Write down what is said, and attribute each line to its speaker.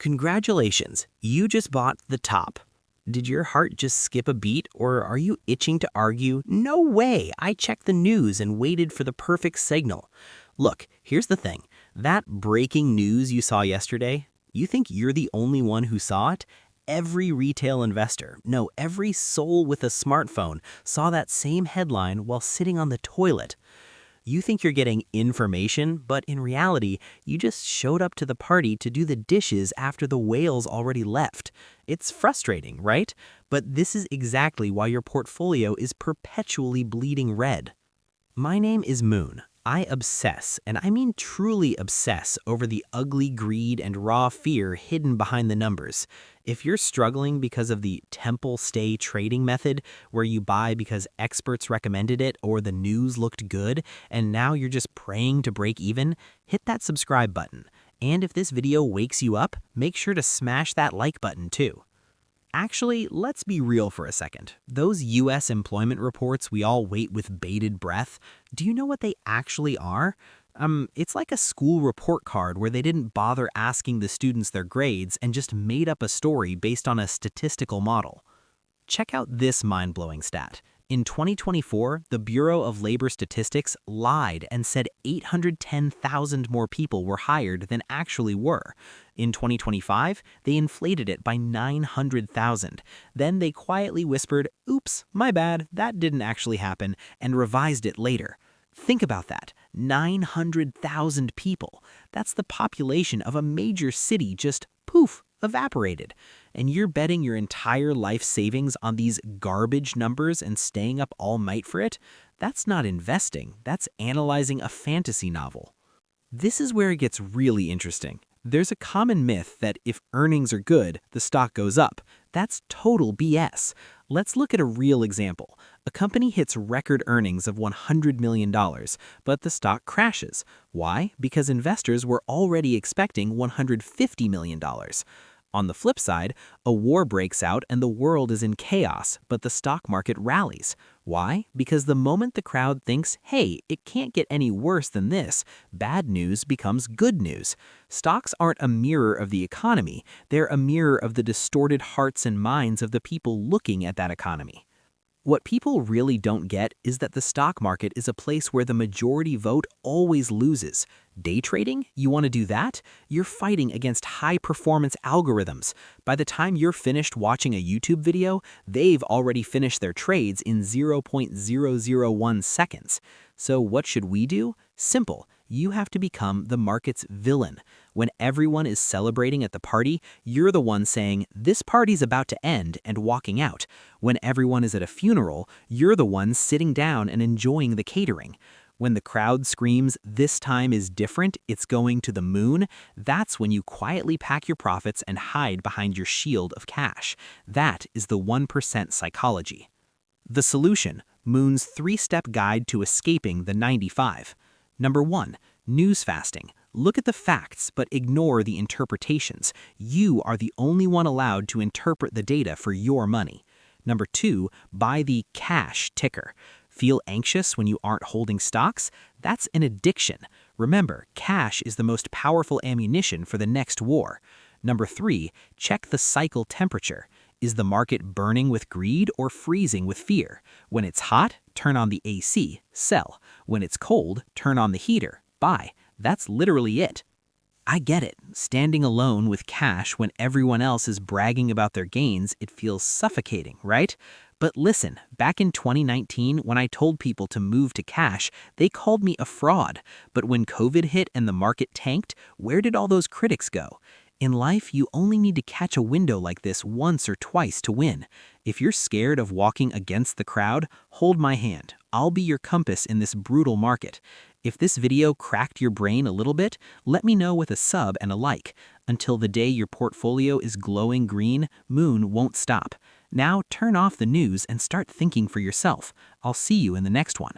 Speaker 1: Congratulations, you just bought the top. Did your heart just skip a beat, or are you itching to argue, "No way, I checked the news and waited for the perfect signal"? Look, here's the thing. That breaking news you saw yesterday, you think you're the only one who saw it? Every retail investor, no, every soul with a smartphone saw that same headline while sitting on the toilet. You think you're getting information, but in reality, you just showed up to the party to do the dishes after the whales already left. It's frustrating, right? But this is exactly why your portfolio is perpetually bleeding red. My name is Moon. I obsess, and I mean truly obsess, over the ugly greed and raw fear hidden behind the numbers. If you're struggling because of the temple stay trading method, where you buy because experts recommended it or the news looked good, and now you're just praying to break even, hit that subscribe button. And if this video wakes you up, make sure to smash that like button too. Actually, let's be real for a second. Those US employment reports we all wait with bated breath, do you know what they actually are? It's like a school report card where they didn't bother asking the students their grades and just made up a story based on a statistical model. Check out this mind-blowing stat. In 2024, the Bureau of Labor Statistics lied and said 810,000 more people were hired than actually were. In 2025, they inflated it by 900,000. Then they quietly whispered, "Oops, my bad, that didn't actually happen," and revised it later. Think about that. 900,000 people. That's the population of a major city just poof, evaporated. And you're betting your entire life savings on these garbage numbers and staying up all night for it? That's not investing. That's analyzing a fantasy novel. This is where it gets really interesting. There's a common myth that if earnings are good, the stock goes up. That's total BS. Let's look at a real example. A company hits record earnings of $100 million, but the stock crashes. Why? Because investors were already expecting $150 million. On the flip side, a war breaks out and the world is in chaos, but the stock market rallies. Why? Because the moment the crowd thinks, "Hey, it can't get any worse than this," bad news becomes good news. Stocks aren't a mirror of the economy, they're a mirror of the distorted hearts and minds of the people looking at that economy. What people really don't get is that the stock market is a place where the majority vote always loses. Day trading? You want to do that? You're fighting against high-performance algorithms. By the time you're finished watching a YouTube video, they've already finished their trades in 0.001 seconds. So what should we do? Simple. You have to become the market's villain. When everyone is celebrating at the party, you're the one saying, "This party's about to end," and walking out. When everyone is at a funeral, you're the one sitting down and enjoying the catering. When the crowd screams, "This time is different, it's going to the moon," that's when you quietly pack your profits and hide behind your shield of cash. That is the 1% psychology. The solution: Moon's 3-step guide to escaping the 95. Number 1. News fasting. Look at the facts, but ignore the interpretations. You are the only one allowed to interpret the data for your money. Number 2. Buy the cash ticker. Feel anxious when you aren't holding stocks? That's an addiction. Remember, cash is the most powerful ammunition for the next war. Number 3. Check the cycle temperature. Is the market burning with greed or freezing with fear? When it's hot, turn on the AC, sell. When it's cold, turn on the heater, buy. That's literally it. I get it. Standing alone with cash when everyone else is bragging about their gains, it feels suffocating, right? But listen, back in 2019, when I told people to move to cash, they called me a fraud. But when COVID hit and the market tanked, where did all those critics go? In life, you only need to catch a window like this once or twice to win. If you're scared of walking against the crowd, hold my hand. I'll be your compass in this brutal market. If this video cracked your brain a little bit, let me know with a sub and a like. Until the day your portfolio is glowing green, Moon won't stop. Now turn off the news and start thinking for yourself. I'll see you in the next one.